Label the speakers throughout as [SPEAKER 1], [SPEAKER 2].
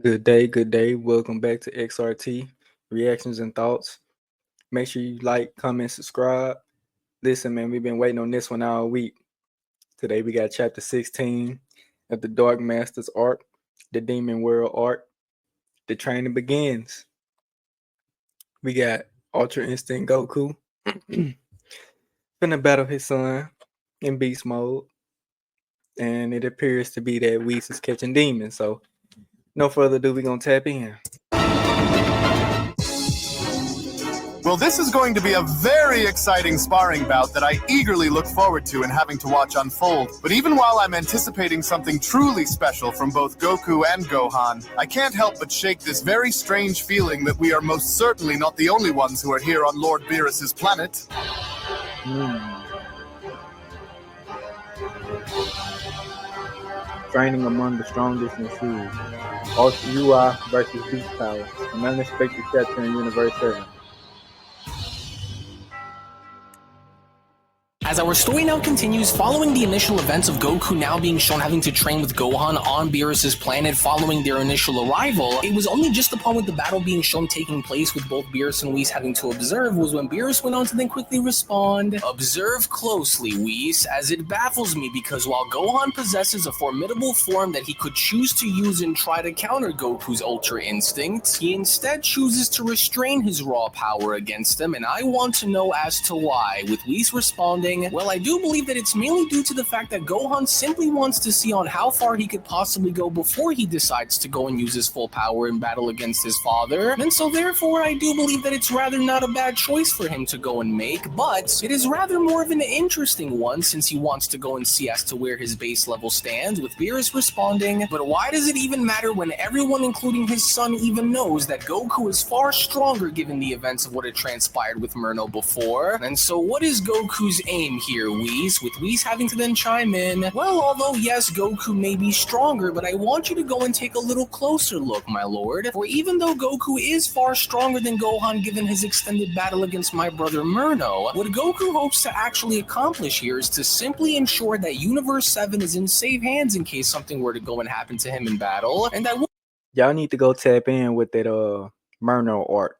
[SPEAKER 1] Good day, good day. Welcome back to XRT Reactions and Thoughts. Make sure you like, comment, subscribe. Listen, man, we've been waiting on this one all week. Today we got chapter 16 of the Dark Masters arc, the Demon World arc. The training begins. We got Ultra Instinct Goku finna battle his son in beast mode. And it appears to be that Whis is catching demons. So no further ado, we're gonna tap in.
[SPEAKER 2] Well, this is going to be a very exciting sparring bout that I eagerly look forward to and having to watch unfold. But even while I'm anticipating something truly special from both Goku and Gohan, I can't help but shake this very strange feeling that we are most certainly not the only ones who are here on Lord Beerus's planet.
[SPEAKER 1] Training among the strongest ensues. Ultra UI versus Beast Power. An unexpected chapter in Universe 7.
[SPEAKER 3] As our story now continues, following the initial events of Goku now being shown having to train with Gohan on Beerus's planet following their initial arrival, it was only just upon with the battle being shown taking place with both Beerus and Whis having to observe was when Beerus went on to then quickly respond, "Observe closely, Whis, as it baffles me because while Gohan possesses a formidable form that he could choose to use and try to counter Goku's Ultra Instinct, he instead chooses to restrain his raw power against him, and I want to know as to why," with Whis responding, "Well, I do believe that it's mainly due to the fact that Gohan simply wants to see on how far he could possibly go before he decides to go and use his full power in battle against his father, and so therefore I do believe that it's rather not a bad choice for him to go and make, but it is rather more of an interesting one since he wants to go and see as to where his base level stands," with Beerus responding, "But why does it even matter when everyone including his son even knows that Goku is far stronger given the events of what had transpired with Murno before, and so what is Goku's aim here, Whis?" with Whis having to then chime in, "Well, although yes, Goku may be stronger, but I want you to go and take a little closer look, my lord, for even though Goku is far stronger than Gohan given his extended battle against my brother Murno, what Goku hopes to actually accomplish here is to simply ensure that Universe 7 is in safe hands in case something were to go and happen to him in battle, and I
[SPEAKER 1] Y'all need to go tap in with that Murno arc.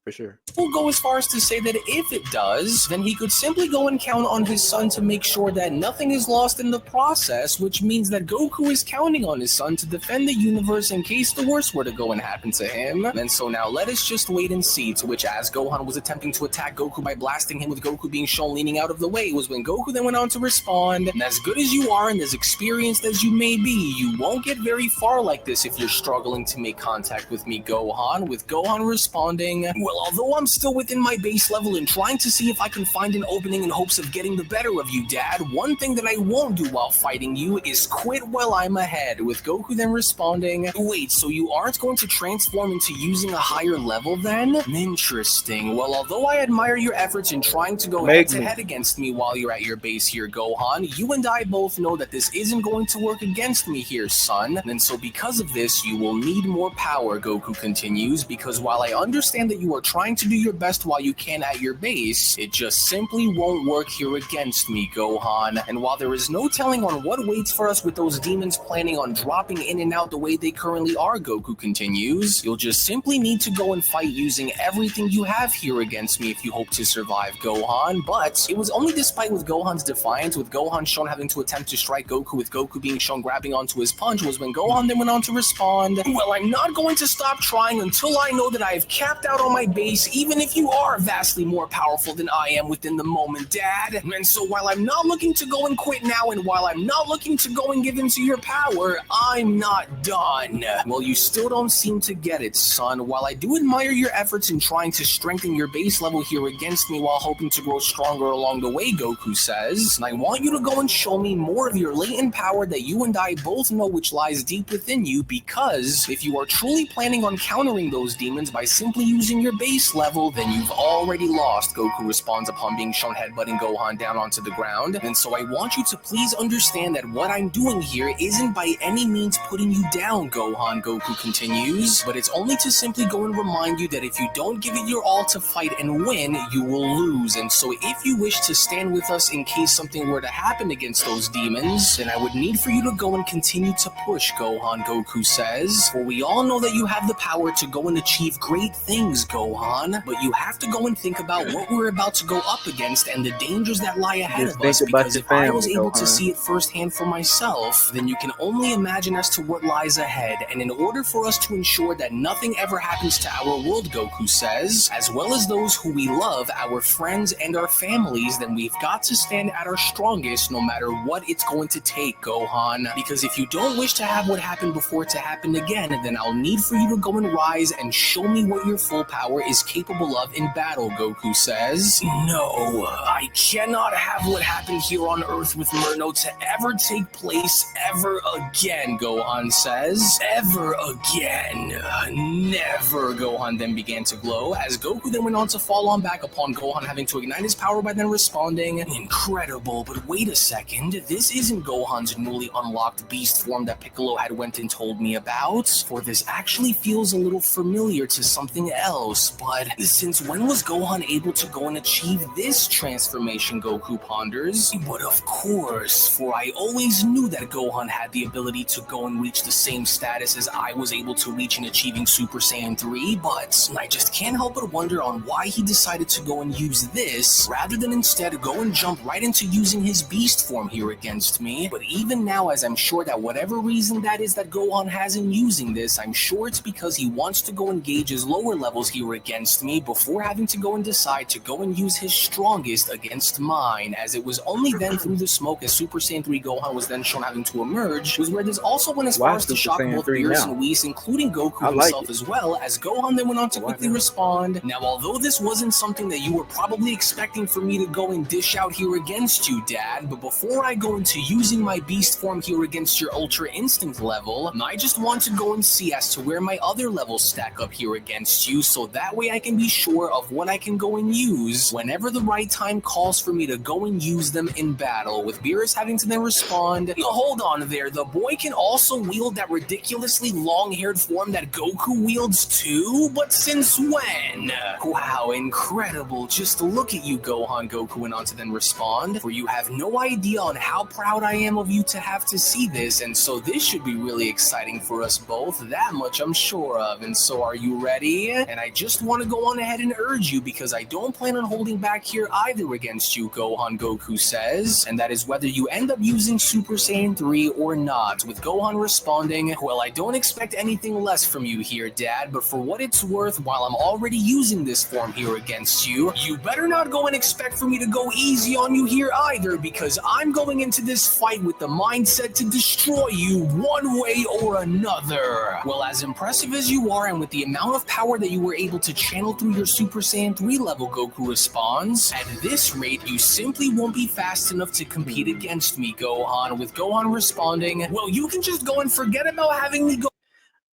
[SPEAKER 1] For sure.
[SPEAKER 3] will go as far as to say that if it does, then he could simply go and count on his son to make sure that nothing is lost in the process, which means that Goku is counting on his son to defend the universe in case the worst were to go and happen to him. And so now let us just wait and see, to which as Gohan was attempting to attack Goku by blasting him with Goku being shown leaning out of the way was when Goku then went on to respond, "And as good as you are and as experienced as you may be, you won't get very far like this if you're struggling to make contact with me, Gohan," with Gohan responding, "Well, although I'm still within my base level and trying to see if I can find an opening in hopes of getting the better of you, Dad, one thing that I won't do while fighting you is quit while I'm ahead," with Goku then responding, "Wait, so you aren't going to transform into using a higher level then? Interesting. Well, although I admire your efforts in trying to go head-to-head against me while you're at your base here, Gohan, you and I both know that this isn't going to work against me here, son. And so because of this, you will need more power," Goku continues, "because while I understand that you are trying to do your best while you can at your base, it just simply won't work here against me, Gohan. And while there is no telling on what waits for us with those demons planning on dropping in and out the way they currently are," Goku continues, "you'll just simply need to go and fight using everything you have here against me if you hope to survive, Gohan." But it was only despite with Gohan's defiance, with Gohan shown having to attempt to strike Goku, with Goku being shown grabbing onto his punch, was when Gohan then went on to respond, "Well, I'm not going to stop trying until I know that I have capped out on my base, even if you are vastly more powerful than I am within the moment, Dad. And so while I'm not looking to go and quit now, and while I'm not looking to go and give in to your power, I'm not done." Well, you still don't seem to get it, son. While I do admire your efforts in trying to strengthen your base level here against me while hoping to grow stronger along the way, Goku says, and I want you to go and show me more of your latent power that you and I both know which lies deep within you, because if you are truly planning on countering those demons by simply using your base level, then you've already lost, Goku responds upon being shown headbutting Gohan down onto the ground. And so I want you to please understand that what I'm doing here isn't by any means putting you down, Gohan, Goku continues, but it's only to simply go and remind you that if you don't give it your all to fight and win, you will lose. And so if you wish to stand with us in case something were to happen against those demons, then I would need for you to go and continue to push, Gohan, Goku says. For we all know that you have the power to go and achieve great things, Gohan, but you have to go and think about what we're about to go up against and the dangers that lie ahead of us, because if I was able to see it firsthand for myself, then you can only imagine as to what lies ahead. And in order for us to ensure that nothing ever happens to our world, Goku says, as well as those who we love, our friends and our families, then we've got to stand at our strongest no matter what it's going to take, Gohan. Because if you don't wish to have what happened before to happen again, then I'll need for you to go and rise and show me what your full power is capable of in battle, Goku says. No, I cannot have what happened here on Earth with Murno to ever take place ever again, Gohan says. Ever again. Never, Gohan then began to glow, as Goku then went on to fall on back upon Gohan having to ignite his power by then responding, incredible, but wait a second, this isn't Gohan's newly unlocked beast form that Piccolo had went and told me about, for this actually feels a little familiar to something else. But since when was Gohan able to go and achieve this transformation, Goku ponders? But of course, for I always knew that Gohan had the ability to go and reach the same status as I was able to reach in achieving Super Saiyan 3, but I just can't help but wonder on why he decided to go and use this, rather than instead go and jump right into using his beast form here against me. But even now, as I'm sure that whatever reason that is that Gohan has in using this, I'm sure it's because he wants to go and gauge his lower levels here against me before having to go and decide to go and use his strongest against mine, as it was only then through the smoke as Super Saiyan 3 Gohan was then shown having to emerge, was where this also went as far as to shock both Beerus and Whis, including Goku himself as well, as Gohan then went on to quickly respond. Now, although this wasn't something that you were probably expecting for me to go and dish out here against you, Dad, but before I go into using my beast form here against your Ultra Instinct level, I just want to go and see as to where my other levels stack up here against you, so that way I can be sure of what I can go and use whenever the right time calls for me to go and use them in battle, with Beerus having to then respond, hold on there, the boy can also wield that ridiculously long-haired form that Goku wields too? But since when? Wow, incredible, just look at you, Gohan, Goku went on to then respond, for you have no idea on how proud I am of you to have to see this, and so this should be really exciting for us both, that much I'm sure of. And so are you ready? And I just want to go on ahead and urge you, because I don't plan on holding back here either against you, Gohan, Goku says, and that is whether you end up using Super Saiyan 3 or not, with Gohan responding, well, I don't expect anything less from you here, Dad, but for what it's worth, while I'm already using this form here against you, you better not go and expect for me to go easy on you here either, because I'm going into this fight with the mindset to destroy you one way or another. Well, as impressive as you are, and with the amount of power that you were able to channel through your Super Saiyan 3 level, Goku responds, at this rate, you simply won't be fast enough to compete against me, Gohan, with Gohan responding, well, you can just go and forget about having me go.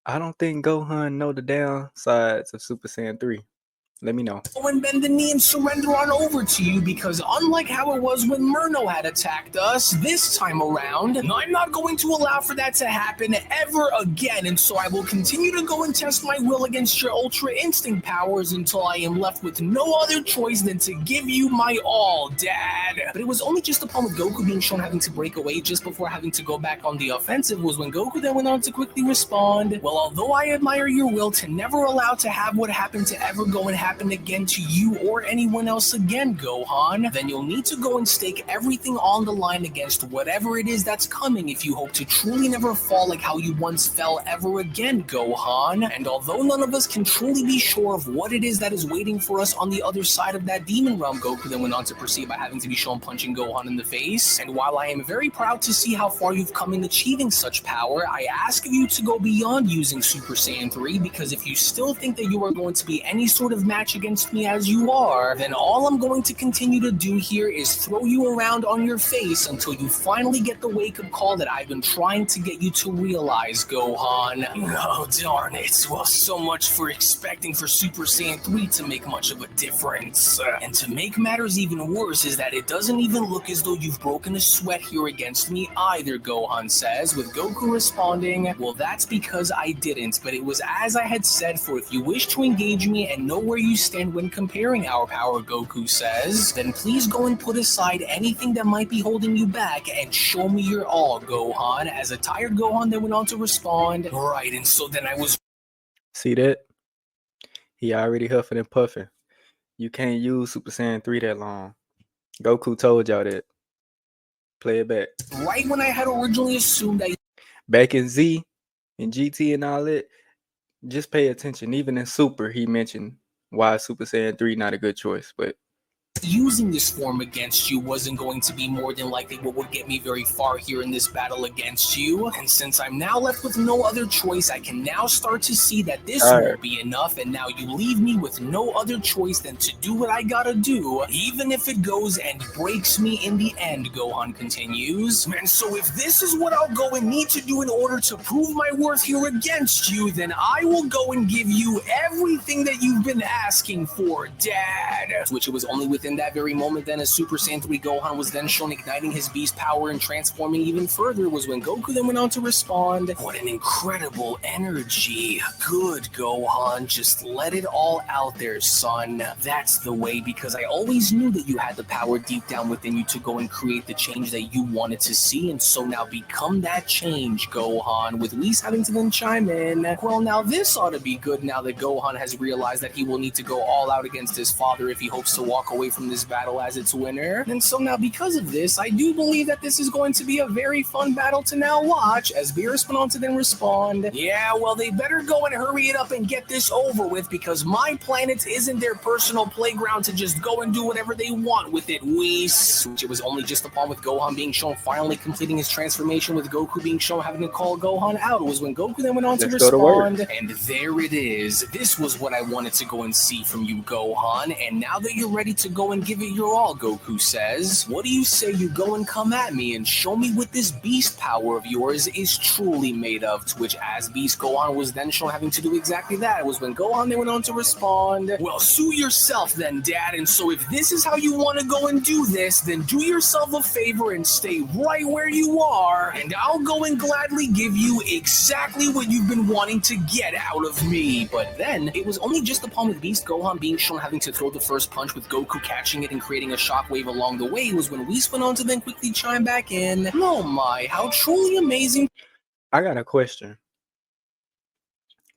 [SPEAKER 1] I don't think Gohan know the downsides of Super Saiyan 3. Let me know.
[SPEAKER 3] And bend the knee and surrender on over to you, because unlike how it was when Murno had attacked us, this time around, I'm not going to allow for that to happen ever again, and so I will continue to go and test my will against your Ultra Instinct powers until I am left with no other choice than to give you my all, Dad. But it was only just upon with Goku being shown having to break away just before having to go back on the offensive was when Goku then went on to quickly respond, well, although I admire your will to never allow to have what happened to ever go and happen again to you or anyone else again, Gohan, then you'll need to go and stake everything on the line against whatever it is that's coming if you hope to truly never fall like how you once fell ever again, Gohan. And although none of us can truly be sure of what it is that is waiting for us on the other side of that demon realm, Goku then went on to proceed by having to be shown punching Gohan in the face. And while I am very proud to see how far you've come in achieving such power, I ask of you to go beyond using Super Saiyan 3, because if you still think that you are going to be any sort of match match against me as you are, then all I'm going to continue to do here is throw you around on your face until you finally get the wake-up call that I've been trying to get you to realize, Gohan. Oh, darn it. Well, so much for expecting for Super Saiyan 3 to make much of a difference. And to make matters even worse is that it doesn't even look as though you've broken a sweat here against me either, Gohan says, with Goku responding, well, that's because I didn't, but it was as I had said, for if you wish to engage me and know where you stand when comparing our power, Goku says, then please go and put aside anything that might be holding you back and show me your all, Gohan. As a tired Gohan then went on to respond, right, and so then I was...
[SPEAKER 1] See that? He already huffing and puffing. You can't use Super Saiyan 3 that long. Goku told y'all that. Play it back.
[SPEAKER 3] Right when I had originally assumed that...
[SPEAKER 1] Back in Z and GT and all that, just pay attention. Even in Super, he mentioned why Super Saiyan 3 not a good choice, but
[SPEAKER 3] using this form against you wasn't going to be more than likely what would get me very far here in this battle against you. And since I'm now left with no other choice, I can now start to see that this won't be enough, and now you leave me with no other choice than to do what I gotta do, even if it goes and breaks me in the end, Gohan continues. And so if this is what I'll go and need to do in order to prove my worth here against you, then I will go and give you everything that you've been asking for, Dad. Which it was only within that very moment then, as Super Saiyan 3 Gohan was then shown igniting his beast power and transforming even further, was when Goku then went on to respond, what an incredible energy. Good, Gohan, just let it all out there, son. That's the way, because I always knew that you had the power deep down within you to go and create the change that you wanted to see, and so now become that change, Gohan, with Whis having to then chime in, well, now this ought to be good now that Gohan has realized that he will need to go all out against his father if he hopes to walk away from this battle as its winner. And so now because of this, I do believe that this is going to be a very fun battle to now watch, as Beerus went on to then respond, yeah, well, they better go and hurry it up and get this over with, because my planet isn't their personal playground to just go and do whatever they want with it, Whis. Which it was only just upon with Gohan being shown finally completing his transformation, with Goku being shown having to call Gohan out, was when Goku then went on to respond, and there it is. This was what I wanted to go and see from you, Gohan, and now that you're ready to go and give it your all, Goku says, what do you say you go and come at me and show me what this beast power of yours is truly made of? To which, as Beast Gohan was then shown having to do exactly that, was when Gohan then went on to respond, well, sue yourself then, Dad, and so if this is how you want to go and do this, then do yourself a favor and stay right where you are, and I'll go and gladly give you exactly what you've been wanting to get out of me. But then, it was only just upon with Beast Gohan being shown having to throw the first punch, with Goku catching it and creating a shockwave along the way, was when Whis went on to then quickly chime back in, oh my, how truly amazing.
[SPEAKER 1] I got a question.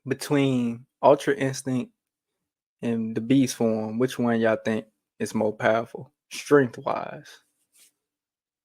[SPEAKER 1] Between Ultra Instinct and the Beast form, which one y'all think is more powerful, strength-wise?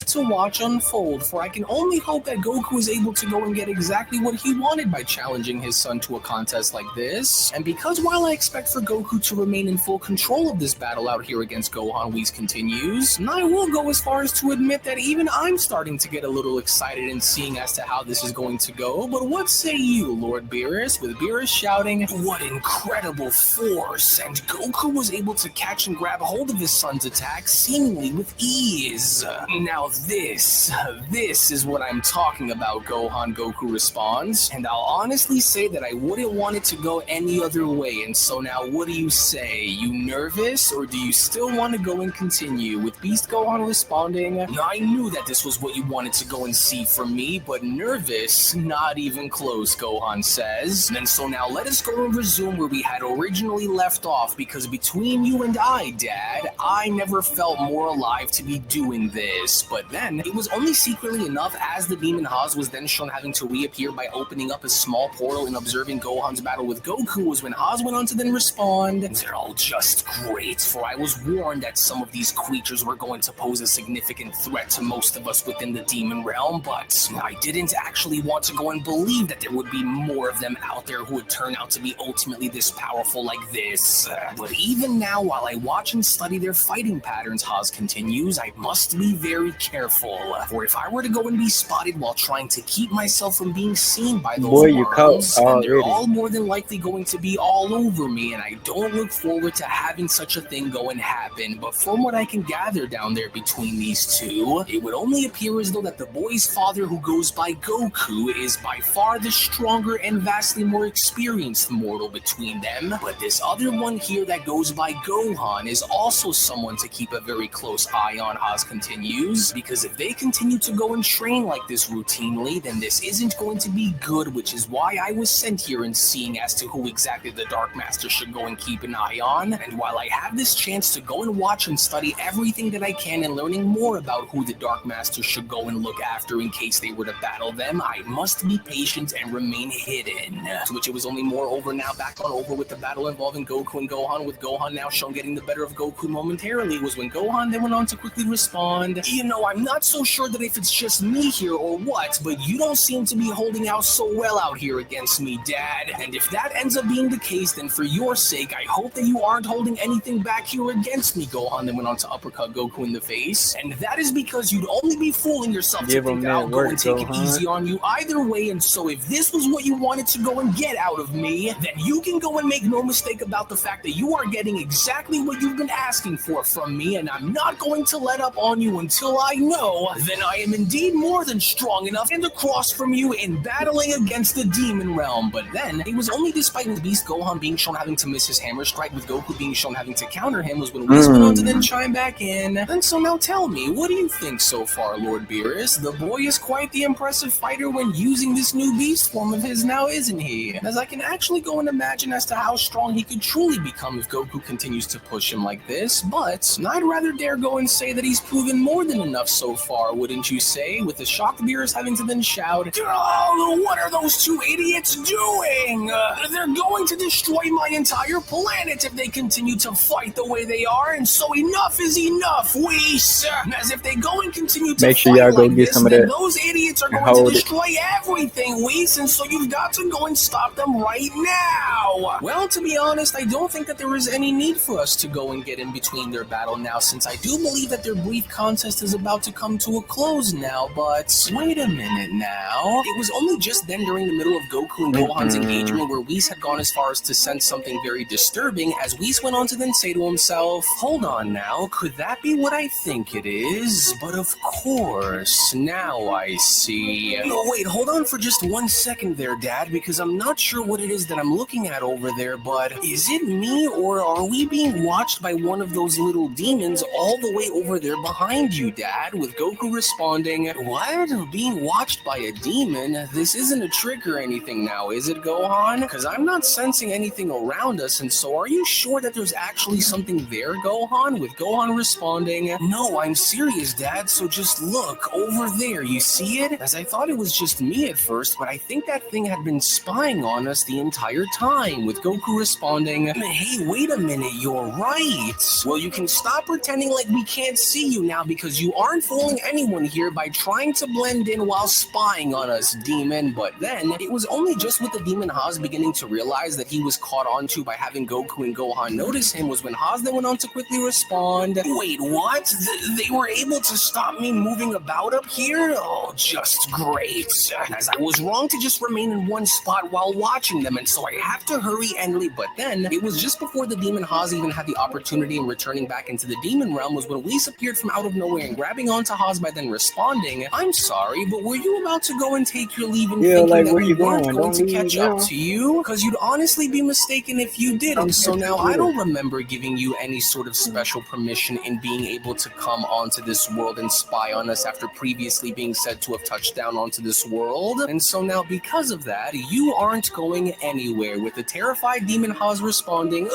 [SPEAKER 3] To watch unfold, for I can only hope that Goku is able to go and get exactly what he wanted by challenging his son to a contest like this. And because while I expect for Goku to remain in full control of this battle out here against Gohan, Whis continues, and I will go as far as to admit that even I'm starting to get a little excited in seeing as to how this is going to go. But what say you, Lord Beerus? With Beerus shouting, what incredible force! And Goku was able to catch and grab hold of his son's attack seemingly with ease. Now this is what I'm talking about, Gohan, Goku responds, and I'll honestly say that I wouldn't want it to go any other way. And so now what do you say? You nervous, or do you still want to go and continue? With Beast Gohan responding, I knew that this was what you wanted to go and see from me, but nervous? Not even close, Gohan says. And so now let us go and resume where we had originally left off, because between you and I, Dad, I never felt more alive to be doing this. But then, it was only secretly enough, as the Demon Haas was then shown having to reappear by opening up a small portal and observing Gohan's battle with Goku, was when Haas went on to then respond, they're all just great, for I was warned that some of these creatures were going to pose a significant threat to most of us within the demon realm, but I didn't actually want to go and believe that there would be more of them out there who would turn out to be ultimately this powerful like this. But even now, while I watch and study their fighting patterns, Haas continues, I must be very careful careful, for if I were to go and be spotted while trying to keep myself from being seen by those
[SPEAKER 1] Boy, you caught
[SPEAKER 3] worms, then they're
[SPEAKER 1] already.
[SPEAKER 3] all more than likely going to be all over me, and I don't look forward to having such a thing go and happen. But from what I can gather down there between these two, it would only appear as though that the boy's father, who goes by Goku, is by far the stronger and vastly more experienced mortal between them. But this other one here that goes by Gohan is also someone to keep a very close eye on, Haas continues, because if they continue to go and train like this routinely, then this isn't going to be good, which is why I was sent here and seeing as to who exactly the Dark Master should go and keep an eye on. And while I have this chance to go and watch and study everything that I can and learning more about who the Dark Master should go and look after in case they were to battle them, I must be patient and remain hidden. To which it was only more over now, back on over with the battle involving Goku and Gohan, with Gohan now shown getting the better of Goku momentarily, was when Gohan then went on to quickly respond, "You know, I'm not so sure that if it's just me here or what, but you don't seem to be holding out so well out here against me, Dad. And if that ends up being the case, then for your sake, I hope that you aren't holding anything back here against me." Gohan then went on to uppercut Goku in the face, "And that is because you'd only be fooling yourself
[SPEAKER 1] Give
[SPEAKER 3] to
[SPEAKER 1] him
[SPEAKER 3] think that
[SPEAKER 1] that
[SPEAKER 3] I'll go
[SPEAKER 1] work,
[SPEAKER 3] and take it
[SPEAKER 1] Gohan.
[SPEAKER 3] easy on you either way. And so if this was what you wanted to go and get out of me, then you can go and make no mistake about the fact that you are getting exactly what you've been asking for from me, and I'm not going to let up on you until I know that I am indeed more than strong enough and across from you in battling against the demon realm." But then, it was only despite the Beast Gohan being shown having to miss his hammer strike, with Goku being shown having to counter him, was when Whis went on to then chime back in. "And so now tell me, what do you think so far, Lord Beerus? The boy is quite the impressive fighter when using this new beast form of his now, isn't he? As I can actually go and imagine as to how strong he could truly become if Goku continues to push him like this, but I'd rather dare go and say that he's proven more than enough so far, wouldn't you say?" With the shocked Beerus having to then shout, "Oh, what are those two idiots doing? They're going to destroy my entire planet if they continue to fight the way they are, and so enough is enough, Whis. As if they go and continue to
[SPEAKER 1] Make sure
[SPEAKER 3] fight
[SPEAKER 1] y'all go
[SPEAKER 3] like
[SPEAKER 1] get
[SPEAKER 3] this,
[SPEAKER 1] some of
[SPEAKER 3] then
[SPEAKER 1] that
[SPEAKER 3] those idiots are
[SPEAKER 1] and
[SPEAKER 3] going to
[SPEAKER 1] hold it.
[SPEAKER 3] destroy everything, Whis, and so you've got to go and stop them right now." Well, to be honest, I don't think that there is any need for us to go and get in between their battle now, since I do believe that their brief contest is about to come to a close now, but wait a minute now. It was only just then during the middle of Goku and Gohan's engagement where Whis had gone as far as to sense something very disturbing, as Whis went on to then say to himself, "Hold on now, could that be what I think it is? But of course, now I see. No, wait, hold on for just 1 second there, Dad, because I'm not sure what it is that I'm looking at over there, but is it me, or are we being watched by one of those little demons all the way over there behind you, Dad?" With Goku responding, "What? Being watched by a demon? This isn't a trick or anything now, is it, Gohan? Because I'm not sensing anything around us, and so are you sure that there's actually something there, Gohan?" With Gohan responding, "No, I'm serious, Dad, so just look, over there, you see it? As I thought it was just me at first, but I think that thing had been spying on us the entire time." With Goku responding, "Hey, wait a minute, you're right. Well, you can stop pretending like we can't see you now, because you aren't fooling anyone here by trying to blend in while spying on us, demon." But then, it was only just with the demon Haas beginning to realize that he was caught onto by having Goku and Gohan notice him, was when Haas then went on to quickly respond, "Wait, what? They were able to stop me moving about up here? Oh, just great. As I was wrong to just remain in one spot while watching them, and so I have to hurry and leave." But then, it was just before the demon Haas even had the opportunity in returning back into the demon realm, was when Whis appeared from out of nowhere and grabbing onto Haas by then responding, "I'm sorry, but were you about to go and take your leave and thinking
[SPEAKER 1] like,
[SPEAKER 3] that
[SPEAKER 1] where
[SPEAKER 3] we
[SPEAKER 1] you
[SPEAKER 3] weren't
[SPEAKER 1] going?
[SPEAKER 3] going
[SPEAKER 1] Don't
[SPEAKER 3] to catch
[SPEAKER 1] leave
[SPEAKER 3] up
[SPEAKER 1] now.
[SPEAKER 3] to you? Because you'd honestly be mistaken if you did, and so now I don't remember giving you any sort of special permission in being able to come onto this world and spy on us after previously being said to have touched down onto this world. And so now because of that, you aren't going anywhere." With the terrified demon Haas responding,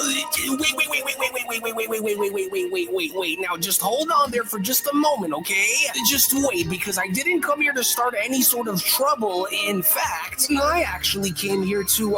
[SPEAKER 3] wait. Now just hold on there for just a moment, okay? Just wait, because I didn't come here to start any sort of trouble. In fact, I actually came here to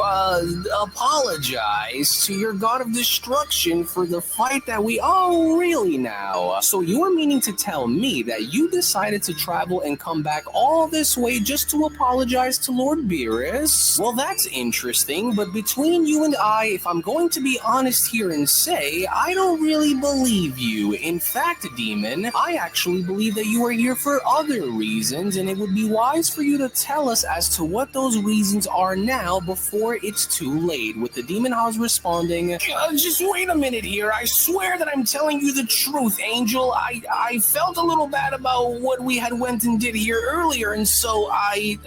[SPEAKER 3] apologize to your god of destruction for the fight that we... Oh, really now? So you're meaning to tell me that you decided to travel and come back all this way just to apologize to Lord Beerus? Well, that's interesting, but between you and I, if I'm going to be honest here and say, I don't really believe you. In fact, Demon, I actually believe believe that you are here for other reasons, and it would be wise for you to tell us as to what those reasons are now before it's too late. With the Demon Haas responding, just wait a minute here. I swear that I'm telling you the truth, Angel. I felt a little bad about what we had went and did here earlier, and so I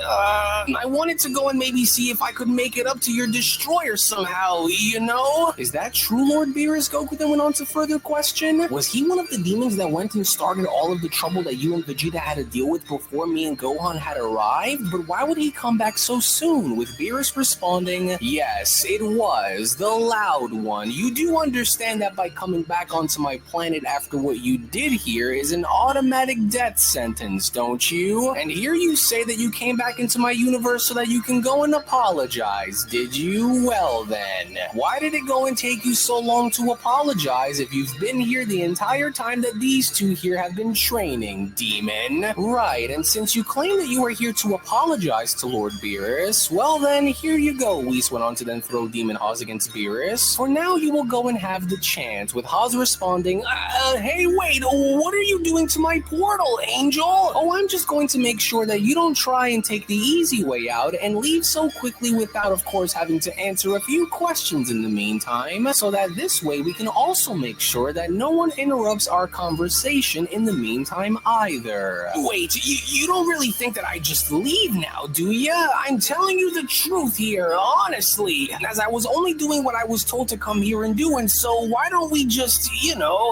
[SPEAKER 3] wanted to go and maybe see if I could make it up to your destroyer somehow, you know? Is that true, Lord Beerus? Goku then went on to further question. Was he one of the demons that went and started all of the trouble that you and Vegeta had to deal with before me and Gohan had arrived? But why would he come back so soon? With Beerus responding, yes, it was the loud one. You do understand that by coming back onto my planet after what you did here is an automatic death sentence, don't you? And here you say that you came back into my universe so that you can go and apologize, did you? Well then, why did it go and take you so long to apologize if you've been here the entire time that these two here have been training, demon? Right, and since you claim that you are here to apologize to Lord Beerus, well then, here you go. Whis went on to then throw Demon Haas against Beerus. For now, you will go and have the chance, with Haas responding, hey wait, what are you doing to my portal, Angel? Oh, I'm just going to make sure that you don't try and take the easy way out and leave so quickly without, of course, having to answer a few questions in the meantime, so that this way we can also make sure that no one interrupts our conversation in the meantime either. Wait, you don't really think that I just leave now, do ya? I'm telling you the truth here, honestly, as I was only doing what I was told to come here and do, and so why don't we just,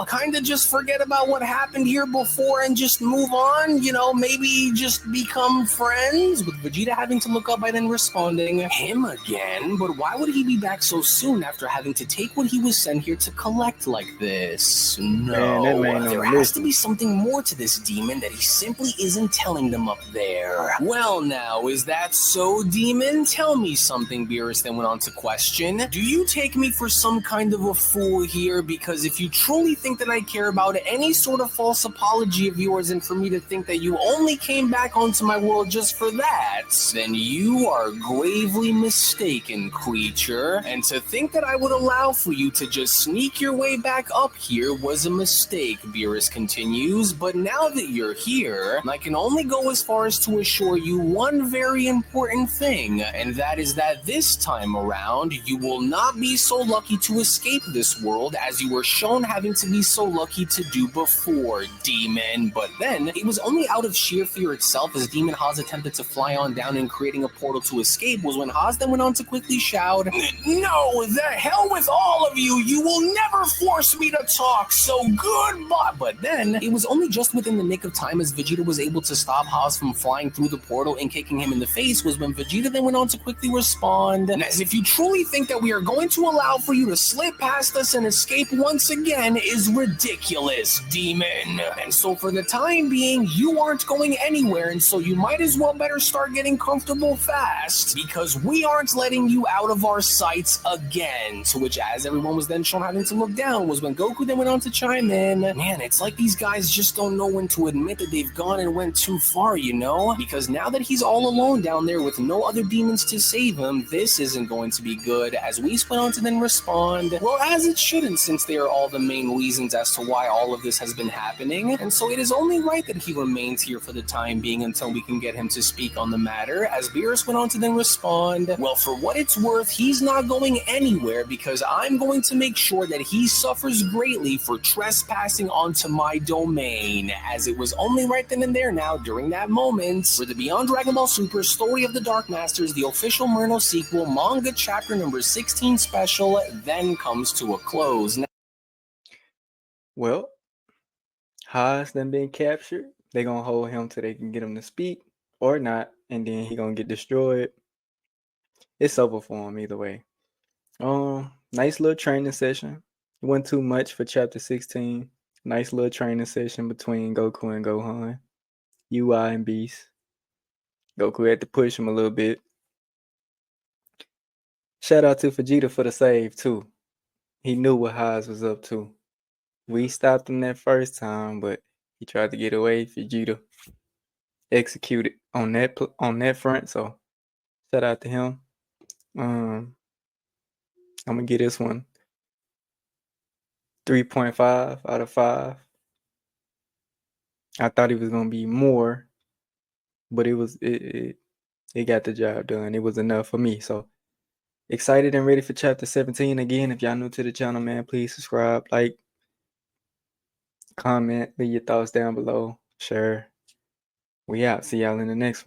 [SPEAKER 3] kind of just forget about what happened here before and just move on, maybe just become friends? With Vegeta having to look up by then responding, him again? But why would he be back so soon after having to take what he was sent here to collect like this? No,
[SPEAKER 1] Man, that man
[SPEAKER 3] there
[SPEAKER 1] don't
[SPEAKER 3] has to
[SPEAKER 1] listen.
[SPEAKER 3] be something more to this demon that he simply isn't telling them up there. Well now, is that so, demon? Tell me something, Beerus then went on to question. Do you take me for some kind of a fool here? Because if you truly think that I care about any sort of false apology of yours, and for me to think that you only came back onto my world just for that, then you are gravely mistaken, creature. And to think that I would allow for you to just sneak your way back up here was a mistake, Beerus continues. But now that you're here, I can only go as far as to assure you one very important thing, and that is that this time around, you will not be so lucky to escape this world as you were shown having to be so lucky to do before, demon. But then, it was only out of sheer fear itself as Demon Haas attempted to fly on down and creating a portal to escape was when Haas then went on to quickly shout, no, the hell with all of you! You will never force me to talk, so goodbye! But then, it was only just within the nick of time as Vegeta was able to stop Haas from flying through the portal and kicking him in the face was when Vegeta then went on to quickly respond, as if you truly think that we are going to allow for you to slip past us and escape once again is ridiculous, demon. And so for the time being, you aren't going anywhere, and so you might as well better start getting comfortable fast, because we aren't letting you out of our sights again. To which, as everyone was then shown having to look down, was when Goku then went on to chime in, man, it's like these guys just don't know when to admit that they've gone and went too far, because now that he's all alone down there with no other demons to save him, this isn't going to be good. As Whis went on to then respond, well, as it shouldn't, since they are all the main reasons as to why all of this has been happening, and so it is only right that he remains here for the time being until we can get him to speak on the matter. As Beerus went on to then respond, well, for what it's worth, he's not going anywhere, because I'm going to make sure that he suffers greatly for trespassing onto my domain, as it was only right then and there now, during that moment, where the Beyond Dragon Ball Super Story of the Dark Masters, the official Murno sequel, manga chapter number 16 special, then comes to a close.
[SPEAKER 1] Well, Haas then been captured. They gonna hold him till they can get him to speak or not, and then he gonna get destroyed. It's over for him either way. Nice little training session. It wasn't too much for chapter 16. Nice little training session between Goku and Gohan, UI and Beast. Goku had to push him a little bit. Shout out to Vegeta for the save too. He knew what Haas was up to. We stopped him that first time, but he tried to get away. Vegeta executed on that front, so shout out to him. I'm gonna give this one 3.5 out of 5. I thought it was gonna be more, but it got the job done. It was enough for me. So excited and ready for chapter 17. Again, if y'all new to the channel, man, please subscribe, like, comment, leave your thoughts down below, share. We out. See y'all in the next one.